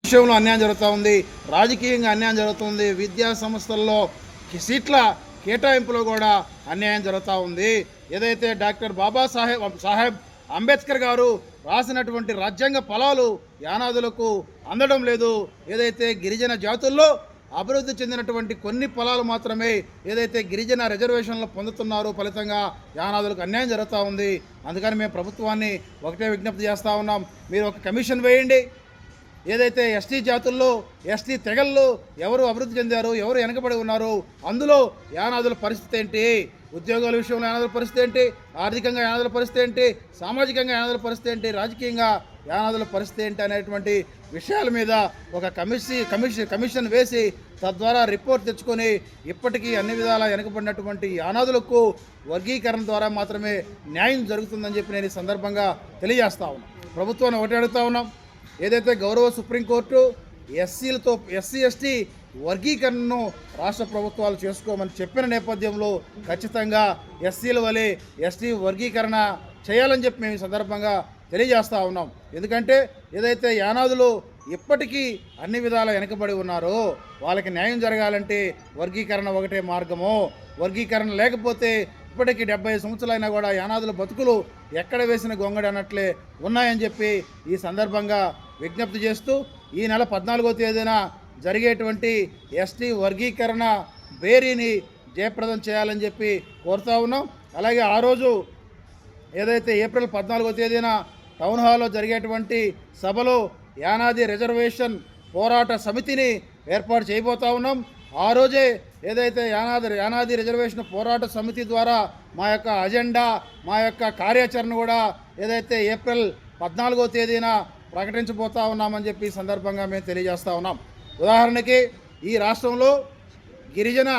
విషయంలో అన్యాయం జరుగుతూ ఉంది, రాజకీయంగా అన్యాయం జరుగుతుంది, విద్యా సంస్థల్లో సీట్ల కేటాయింపులో కూడా అన్యాయం జరుగుతూ ఉంది. ఏదైతే డాక్టర్ బాబాసాహెబ్ అంబేద్కర్ గారు రాసినటువంటి రాజ్యాంగ ఫలాలు యానాదులకు అందడం లేదు. ఏదైతే గిరిజన జాతుల్లో అభివృద్ధి చెందినటువంటి కొన్ని ఫలాలు మాత్రమే ఏదైతే గిరిజన రిజర్వేషన్లు పొందుతున్నారో ఫలితంగా యానాదులకు అన్యాయం జరుగుతూ ఉంది. అందుకని మేము ప్రభుత్వాన్ని ఒకటే విజ్ఞప్తి చేస్తూ ఉన్నాం, మీరు ఒక కమిషన్ వేయండి. ఏదైతే ఎస్టీ జాతుల్లో ఎస్టీ తెగల్లో ఎవరు అభివృద్ధి చెందారు, ఎవరు వెనకబడి ఉన్నారు, అందులో యానాదుల పరిస్థితి ఏంటి, ఉద్యోగాల విషయంలో యానాదుల పరిస్థితి ఏంటి, ఆర్థికంగా యానాదుల పరిస్థితి ఏంటి, సామాజికంగా యానాదుల పరిస్థితి ఏంటి, రాజకీయంగా యానాదుల పరిస్థితి ఏంటి అనేటువంటి విషయాల మీద ఒక కమిషన్ వేసి తద్వారా రిపోర్ట్ తెచ్చుకొని ఇప్పటికీ అన్ని విధాలా వెనకబడినటువంటి యానాదులకు వర్గీకరణ ద్వారా మాత్రమే న్యాయం జరుగుతుందని చెప్పి నేను ఈ సందర్భంగా తెలియజేస్తా ఉన్నాం. ప్రభుత్వాన్ని ఒకటి అడుగుతా ఉన్నాం, ఏదైతే గౌరవ సుప్రీంకోర్టు ఎస్సీ ఎస్టీ వర్గీకరణను రాష్ట్ర ప్రభుత్వాలు చేసుకోమని చెప్పిన నేపథ్యంలో ఖచ్చితంగా ఎస్సీల వలె ఎస్టీ వర్గీకరణ చేయాలని చెప్పి మేము ఈ సందర్భంగా తెలియజేస్తూ ఉన్నాం. ఎందుకంటే ఏదైతే యానాదులు ఇప్పటికీ అన్ని విధాలా వెనకబడి ఉన్నారో వాళ్ళకి న్యాయం జరగాలంటే వర్గీకరణ ఒకటే మార్గము. వర్గీకరణ లేకపోతే ఇప్పటికీ 70 సంవత్సరాలైనా కూడా యానాదుల బతుకులు ఎక్కడ వేసిన గొంగడి అన్నట్లే ఉన్నాయని చెప్పి ఈ సందర్భంగా విజ్ఞప్తి చేస్తూ ఈ నెల 14వ తేదీన జరిగేటువంటి ఎస్టీ వర్గీకరణ బేరీని జయప్రదం చేయాలని చెప్పి కోరుతా ఉన్నాం. అలాగే ఆ రోజు ఏదైతే ఏప్రిల్ 14వ తేదీన టౌన్ హాల్లో జరిగేటువంటి సభలో యానాది రిజర్వేషన్ పోరాట సమితిని ఏర్పాటు చేయబోతా ఉన్నాం. ఆ రోజే ఏదైతే యానాది రిజర్వేషన్ పోరాట సమితి ద్వారా మా యొక్క అజెండా, మా యొక్క కార్యాచరణ కూడా ఏదైతే ఏప్రిల్ 14వ తేదీన ప్రకటించబోతా ఉన్నామని చెప్పి ఈ సందర్భంగా మేము తెలియజేస్తూ ఉన్నాం. ఉదాహరణకి ఈ రాష్ట్రంలో గిరిజన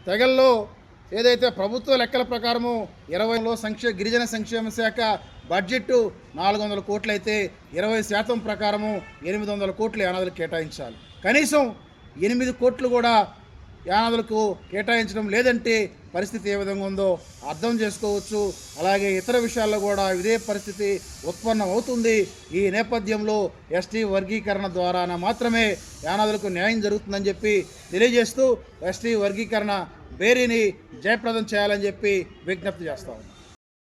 తెగల్లో ఏదైతే ప్రభుత్వ లెక్కల ప్రకారము 20లో గిరిజన సంక్షేమ శాఖ బడ్జెట్ 400 కోట్లు అయితే 20% ప్రకారము 800 కోట్లు యానాదులకు కేటాయించాలి. కనీసం 8 కోట్లు కూడా యానాదులకు కేటాయించడం లేదంటే పరిస్థితి ఏ విధంగా ఉందో అర్థం చేసుకోవచ్చు. అలాగే ఇతర విషయాల్లో కూడా ఇదే పరిస్థితి ఉత్పన్నం అవుతుంది. ఈ నేపథ్యంలో ఎస్టీ వర్గీకరణ ద్వారా మాత్రమే యానాదులకు న్యాయం జరుగుతుందని చెప్పి తెలియజేస్తూ ఎస్టీ వర్గీకరణ బేరీని జయప్రదం చేయాలని చెప్పి విజ్ఞప్తి చేస్తాము.